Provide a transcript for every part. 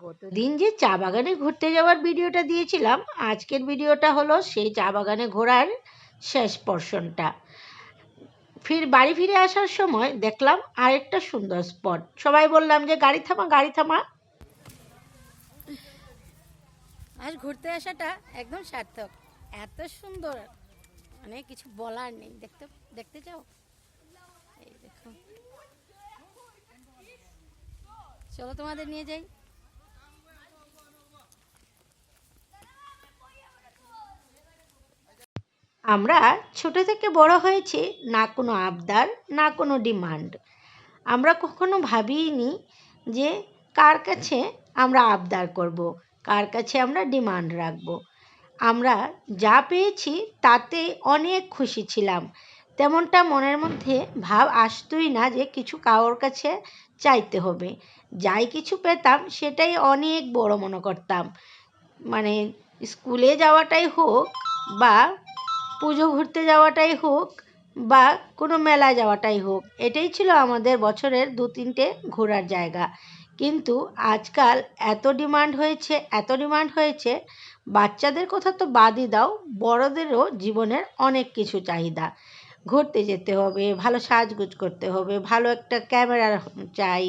গতদিন যে চা বাগানে ঘুরতে যাওয়ার ভিডিওটা দিয়েছিলাম, আজকের ভিডিওটা হলো সেই চা বাগানে ঘোরার শেষ পোর্শনটা। বাড়ি ফিরে আসার সময় দেখলাম আরেকটা সুন্দর স্পট। সবাই বললাম যে গাড়ি থামা, গাড়ি থামা। আজ ঘুরতে আসাটা একদম সার্থক। এত সুন্দর, মানে কিছু বলার নেই। দেখতে দেখতে চাও? এই দেখো, চলো তোমাদের নিয়ে যাই। আমরা ছোট থেকে বড় হয়েছি, না কোনো আবদার, না কোনো ডিমান্ড। আমরা কখনো ভাবিনি যে কার কাছে আমরা আবদার করব, কার কাছে আমরা ডিমান্ড রাখব। আমরা যা পেয়েছি তাতে অনেক খুশি ছিলাম। তেমনটা মনের মধ্যে ভাব আসতোই না যে কিছু কারোর কাছে চাইতে হবে। যাই কিছু পেতাম সেটাই অনেক বড় মনে করতাম। মানে স্কুলে যাওয়াটাই হোক, বা পুজো ঘুরতে যাওয়াটাই হোক, বা কোনো মেলায় যাওয়াটাই হোক, এটাই ছিল আমাদের বছরের 2-3টে ঘোরার জায়গা। কিন্তু আজকাল এত ডিমান্ড হয়েছে, এত ডিমান্ড হয়েছে, বাচ্চাদের কথা তো বাদই দাও, বড়দেরও জীবনের অনেক কিছু চাহিদা। ঘুরতে যেতে হবে, ভালো সাজগোজ করতে হবে, ভালো একটা ক্যামেরা চাই,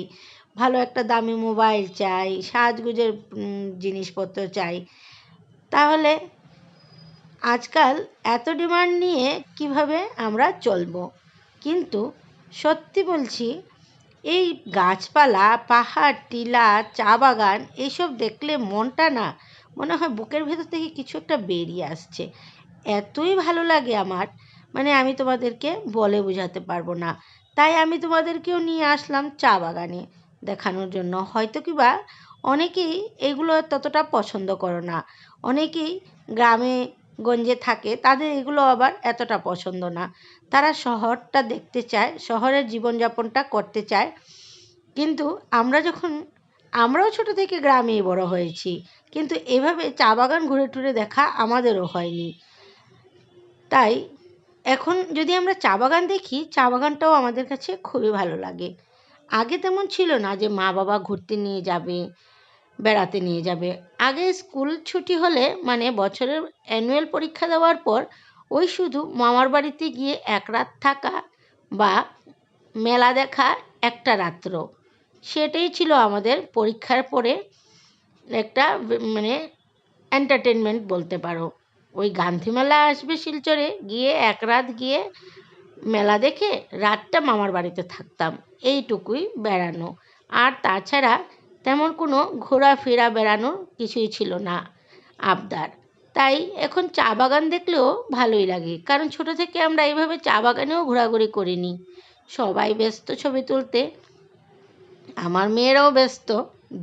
ভালো একটা দামি মোবাইল চাই, সাজগোজের জিনিসপত্র চাই। তাহলে আজকাল এত ডিমান্ড নিয়ে কিভাবে আমরা চলবো? কিন্তু সত্যি বলছি, এই গাছপালা, পাহাড়, টিলা, চা বাগান এইসব দেখলে মনটা না মনে হয় বুকের ভেতর থেকে কিছু একটা বেরিয়ে আসছে। এতই ভালো লাগে আমার, মানে আমি তোমাদেরকে বলে বোঝাতে পারবো না। তাই আমি তোমাদেরকেও নিয়ে আসলাম চা বাগানে দেখানোর জন্য। হয়তো কিবা অনেকেই এগুলো ততটা পছন্দ করো না, অনেকেই গ্রামে গঞ্জে থাকে, তাদের এগুলো আবার এতটা পছন্দ না। তারা শহরটা দেখতে চায়, শহরের জীবনযাপনটা করতে চায়। কিন্তু আমরাও ছোট থেকে গ্রামেই বড় হয়েছি, কিন্তু এভাবে চা বাগান ঘুরে টুরে দেখা আমাদেরও হয়নি। তাই এখন যদি আমরা চা বাগান দেখি, চা বাগানটাও আমাদের কাছে খুবই ভালো লাগে। আগে তেমন ছিল না যে মা বাবা ঘুরতে নিয়ে যাবে, বেড়াতে নিয়ে যাবে। আগে স্কুল ছুটি হলে, মানে বছরের অ্যানুয়াল পরীক্ষা দেওয়ার পর, ওই শুধু মামার বাড়িতে গিয়ে এক রাত থাকা বা মেলা দেখা একটা রাত্র, সেটাই ছিল আমাদের পরীক্ষার পরে একটা মানে এন্টারটেনমেন্ট বলতে পারো। ওই গান্ধী মেলা আসবে শিলচরে, গিয়ে এক রাত গিয়ে মেলা দেখে রাতটা মামার বাড়িতে থাকতাম, এইটুকুই বেড়ানো। আর তাছাড়া তেমন কোনো ঘোরাফেরা বেড়ানোর কিছুই ছিল না, আবদার। তাই এখন চা বাগান দেখলেও ভালোই লাগে, কারণ ছোট থেকে আমরা এইভাবে চা বাগানেও ঘোরাঘুরি করিনি। সবাই ব্যস্ত ছবি তুলতে, আমার মেয়েরাও ব্যস্ত।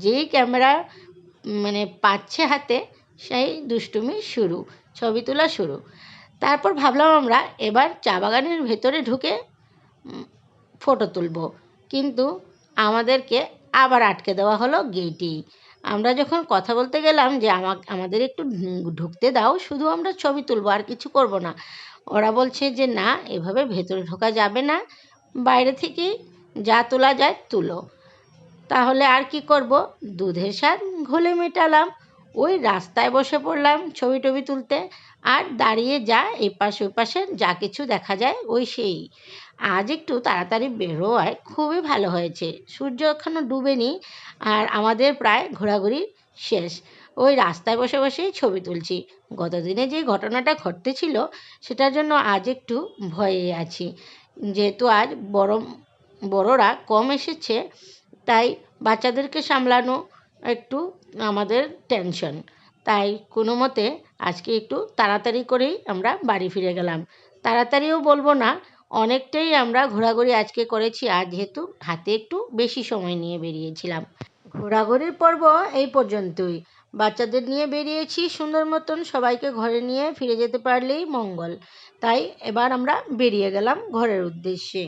যেই ক্যামেরা মানে পাচ্ছে হাতে, সেই দুষ্টুমি শুরু, ছবি তোলা শুরু। তারপর ভাবলাম আমরা এবার চা বাগানের ভেতরে ঢুকে ফটো তুলব, কিন্তু আমাদেরকে আবার আটকে দেওয়া হলো গেটেই। আমরা যখন কথা বলতে গেলাম যে আমাদের একটু ঢুকতে দাও, শুধু আমরা ছবি তুলবো, আর কিছু করব না, ওরা বলছে যে না, এভাবে ভেতরে ঢোকা যাবে না, বাইরে থেকেই যা তোলা যায় তুলো। তাহলে আর কি করব, দুধের স্বাদ ঘোলে মেটালাম। ওই রাস্তায় বসে পড়লাম ছবি টবি তুলতে, আর দাঁড়িয়ে যা এপাশ ওপাশে যা কিছু দেখা যায় ওই সেই। আজ একটু তাড়াতাড়ি বেরোয় খুবই ভালো হয়েছে, সূর্য এখনও ডুবেনি, আর আমাদের প্রায় ঘোরাঘুরি শেষ। ওই রাস্তায় বসে বসেই ছবি তুলছি। গতদিনে যে ঘটনাটা ঘটেছিল, সেটার জন্য আজ একটু ভয়ে আছি, যেহেতু আজ বড়রা কম এসেছে, তাই বাচ্চাদেরকে সামলানো একটু আমাদের টেনশন। তাই কোনো মতে আজকে একটু তাড়াতাড়ি করেই আমরা বাড়ি ফিরে গেলাম। তাড়াতাড়িও বলবো না, অনেকটাই আমরা ঘোরাঘুরি আজকে করেছি, আর যেহেতু হাতে একটু বেশি সময় নিয়ে বেরিয়েছিলাম। ঘোরাঘুরির পর্ব এই পর্যন্তই। বাচ্চাদের নিয়ে বেরিয়েছি সুন্দর মতন, সবাইকে ঘরে নিয়ে ফিরে যেতে পারলেই মঙ্গল। তাই এবার আমরা বেরিয়ে গেলাম ঘরের উদ্দেশ্যে।